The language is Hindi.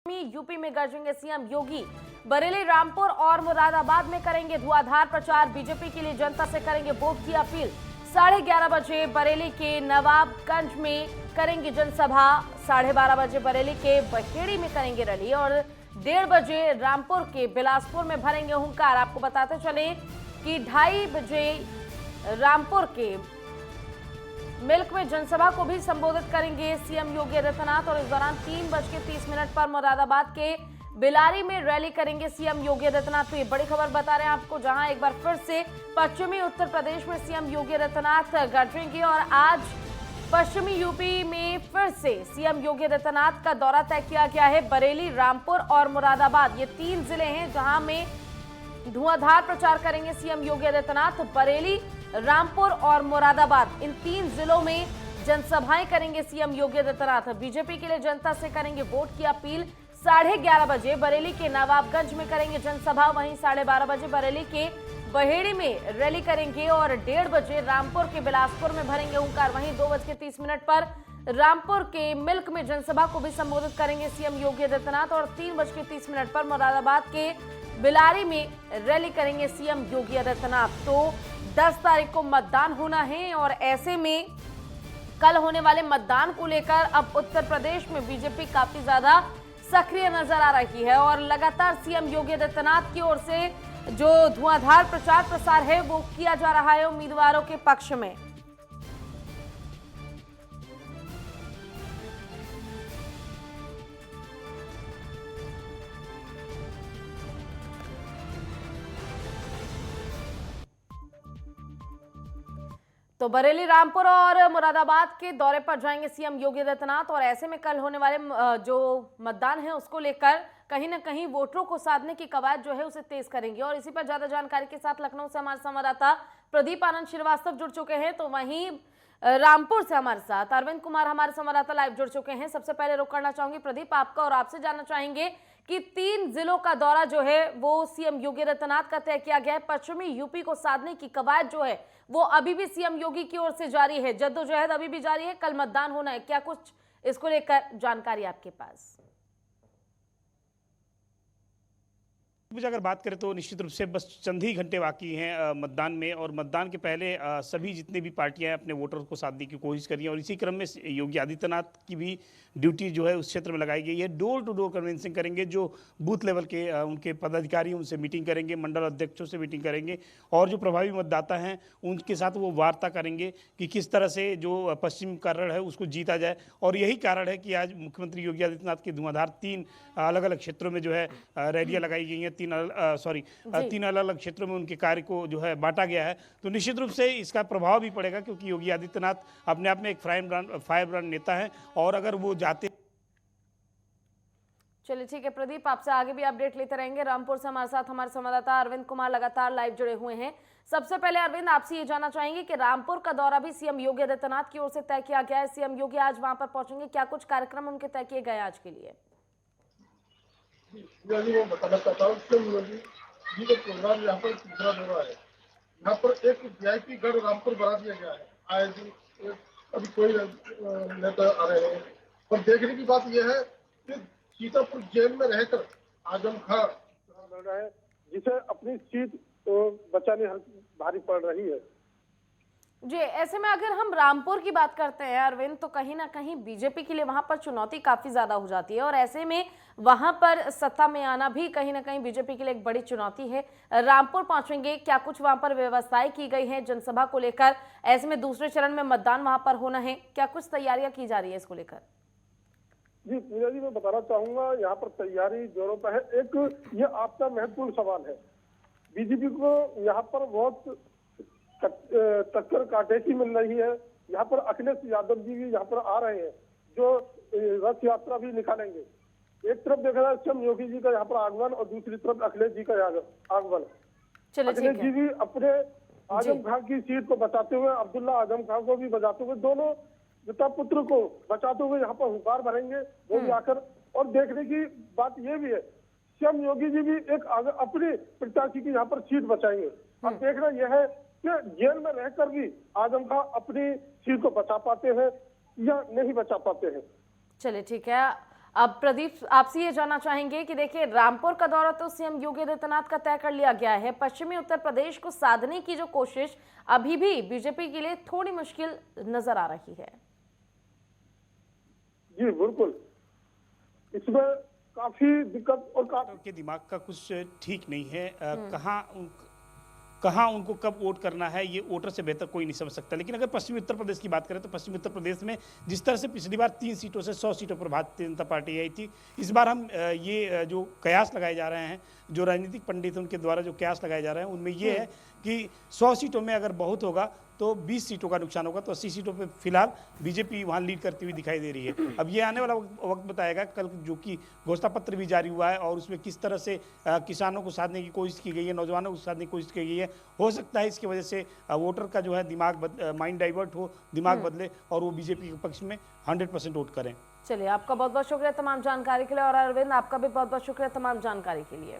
यूपी में गरजेंगे सीएम योगी। बरेली, रामपुर और मुरादाबाद में करेंगे धुआंधार प्रचार। बीजेपी के लिए जनता से करेंगे वोट की अपील। 11:30 बजे बरेली के नवाबगंज में करेंगे जनसभा। 12:30 बजे बरेली के बहेड़ी में करेंगे रैली और 1:30 बजे रामपुर के बिलासपुर में भरेंगे हुंकार। आपको बताते चले कि 2:30 बजे रामपुर के मिल्क में जनसभा को भी संबोधित करेंगे सीएम योगी आदित्यनाथ और इस दौरान 3:30 पर मुरादाबाद के बिलारी में रैली करेंगे सीएम योगी आदित्यनाथ। तो ये बड़ी खबर बता रहे हैं आपको, जहां एक बार फिर से पश्चिमी उत्तर प्रदेश में सीएम योगी आदित्यनाथ गरजेंगे और आज पश्चिमी यूपी में फिर से सीएम योगी आदित्यनाथ का दौरा तय किया गया है। बरेली, रामपुर और मुरादाबाद ये 3 जिले हैं जहां में धुआंधार प्रचार करेंगे सीएम योगी आदित्यनाथ। बरेली, रामपुर और मुरादाबाद इन 3 जिलों में जनसभाएं करेंगे सीएम योगी आदित्यनाथ। बीजेपी के लिए जनता से करेंगे वोट की अपील। 11:30 बजे बरेली के नवाबगंज में करेंगे जनसभा। वहीं 12:30 बजे बरेली के बहेड़ी में रैली करेंगे और 1:30 बजे रामपुर के बिलासपुर में भरेंगे हुंकार। वहीं 2:30 पर रामपुर के मिल्क में जनसभा को भी संबोधित करेंगे सीएम योगी आदित्यनाथ और 3:30 पर मुरादाबाद के बिलारी में रैली करेंगे सीएम योगी आदित्यनाथ। तो 10 तारीख को मतदान होना है और ऐसे में कल होने वाले मतदान को लेकर अब उत्तर प्रदेश में बीजेपी काफी ज्यादा सक्रिय नजर आ रही है और लगातार सीएम योगी आदित्यनाथ की ओर से जो धुआंधार प्रचार प्रसार है वो किया जा रहा है उम्मीदवारों के पक्ष में। तो बरेली, रामपुर और मुरादाबाद के दौरे पर जाएंगे सीएम योगी आदित्यनाथ और ऐसे में कल होने वाले जो मतदान है उसको लेकर कहीं ना कहीं वोटरों को साधने की कवायद जो है उसे तेज करेंगे। और इसी पर ज्यादा जानकारी के साथ लखनऊ से हमारे संवाददाता प्रदीप आनंद श्रीवास्तव जुड़ चुके हैं। तो वहीं रामपुर से हमारे साथ अरविंद कुमार हमारे संवाददाता लाइव जुड़ चुके हैं। सबसे पहले रुक करना चाहूंगी प्रदीप आपका और आपसे जानना चाहेंगे कि 3 जिलों का दौरा जो है वो सीएम योगी आदित्यनाथ का तय किया गया है। पश्चिमी यूपी को साधने की कवायद जो है वो अभी भी सीएम योगी की ओर से जारी है, जद्दोजहद अभी भी जारी है। कल मतदान होना है, क्या कुछ इसको लेकर जानकारी आपके पास? अगर बात करें तो निश्चित रूप से बस चंद ही घंटे बाकी हैं मतदान में और मतदान के पहले सभी जितने भी पार्टियां अपने वोटर्स को साधने की कोशिश कर रही हैं और इसी क्रम में योगी आदित्यनाथ की भी ड्यूटी जो है उस क्षेत्र में लगाई गई है। डोर टू डोर कन्वेंसिंग करेंगे, जो बूथ लेवल के उनके पदाधिकारी उनसे मीटिंग करेंगे, मंडल अध्यक्षों से मीटिंग करेंगे और जो प्रभावी मतदाता हैं उनके साथ वो वार्ता करेंगे कि किस तरह से जो पश्चिम का रण है उसको जीता जाए। और यही कारण है कि आज मुख्यमंत्री योगी आदित्यनाथ के धुआंधार 3 अलग अलग क्षेत्रों में जो है रैलियां लगाई गई हैं। 3 अलग अलग क्षेत्रों में उनके कार्य को जो है बांटा गया है। तो निश्चित रूप से इसका प्रभाव भी पड़ेगा क्योंकि योगी आदित्यनाथ अपने आप में एक फायर ब्रांड नेता है और अगर वो जाते। चलिए ठीक है प्रदीप, आपसे आगे भी अपडेट लेते रहेंगे। रामपुर से हमारे साथ हमारे संवाददाता अरविंद कुमार लगातार लाइव जुड़े हुए हैं। सबसे पहले अरविंद, आपसे ये जानना चाहेंगे कि रामपुर का दौरा भी सीएम योगी आदित्यनाथ की ओर से तय किया गया है। सीएम योगी आज वहां पर पहुंचेंगे, क्या कुछ कार्यक्रम उनके तय किए गए आज के लिए? वो बताना चाहता हूँ जी का प्रोग्राम यहाँ पर तीसरा दौरा है। यहाँ पर एक वीआईपी गढ़ रामपुर बना दिया गया है। आए दिन अभी कोई नेता आ रहे हैं और देखने की बात यह है कि सीतापुर जेल में रहकर आजम खां लड़ रहा है, जिसे अपनी सीट बचाने भारी पड़ रही है। जी, ऐसे में अगर हम रामपुर की बात करते हैं अरविंद, तो कहीं ना कहीं बीजेपी के लिए वहां पर चुनौती काफी ज्यादा हो जाती है और ऐसे में वहां पर सत्ता में आना भी कहीं ना कहीं बीजेपी के लिए एक बड़ी चुनौती है। रामपुर पहुंचेंगे, क्या कुछ वहां पर व्यवस्थाएं की गई हैं जनसभा को लेकर? ऐसे में दूसरे चरण में मतदान वहां पर होना है, क्या कुछ तैयारियां की जा रही है इसको लेकर? जी पूजा जी, मैं बताना चाहूंगा यहाँ पर तैयारी जोरों पर है। एक ये आपका महत्वपूर्ण सवाल है, बीजेपी को यहाँ पर बहुत टक्कर कांटे की मिल रही है। यहाँ पर अखिलेश यादव जी भी यहाँ पर आ रहे हैं जो रथ यात्रा भी निकालेंगे। एक तरफ देखा जाए सीएम योगी जी का यहाँ पर आगमन और दूसरी तरफ अखिलेश जी का आगमन। अखिलेश जी भी अपने आजम खां की सीट को बचाते हुए, अब्दुल्ला आजम खां को भी बचाते हुए, दोनों पिता पुत्र को बचाते हुए यहाँ पर हुंकार भरेंगे वो भी आकर। और देखने की बात ये भी है, सीएम योगी जी भी एक अपने प्रत्याशी की यहाँ पर सीट बचाएंगे। अब देखना यह है कि जेल में रहकर भी आजम खां अपनी सीट को बचा पाते हैं या नहीं बचा पाते हैं। चलिए ठीक है, अब प्रदीप, आपसे ये जानना चाहेंगे कि देखिए, रामपुर का दौरा तो सीएम योगी आदित्यनाथ का तय कर लिया गया है। पश्चिमी उत्तर प्रदेश को साधने की जो कोशिश अभी भी बीजेपी के लिए थोड़ी मुश्किल नजर आ रही है। जी बिल्कुल, इसमें काफी दिक्कत और काफी के दिमाग का कुछ ठीक नहीं है। कहाँ उनको कब वोट करना है ये वोटर से बेहतर कोई नहीं समझ सकता। लेकिन अगर पश्चिमी उत्तर प्रदेश की बात करें तो पश्चिमी उत्तर प्रदेश में जिस तरह से पिछली बार 3 सीटों से 100 सीटों पर भारतीय जनता पार्टी आई थी, इस बार हम ये जो कयास लगाए जा रहे हैं, जो राजनीतिक पंडित हैं उनके द्वारा जो कयास लगाए जा रहे हैं, उनमें ये है कि 100 सीटों में अगर बहुत होगा तो 20 सीटों का नुकसान होगा। तो 80 सीटों पे फिलहाल बीजेपी वहाँ लीड करती हुई दिखाई दे रही है। अब ये आने वाला वक्त बताएगा, कल जो कि घोषणा पत्र भी जारी हुआ है और उसमें किस तरह से किसानों को साधने की कोशिश की गई है, नौजवानों को साधने की कोशिश की गई है। हो सकता है इसकी वजह से वोटर का जो है माइंड डाइवर्ट हो, दिमाग बदले और वो बीजेपी के पक्ष में 100% वोट करें। चलिए, आपका बहुत बहुत शुक्रिया तमाम जानकारी के लिए, और अरविंद आपका भी बहुत बहुत शुक्रिया तमाम जानकारी के लिए।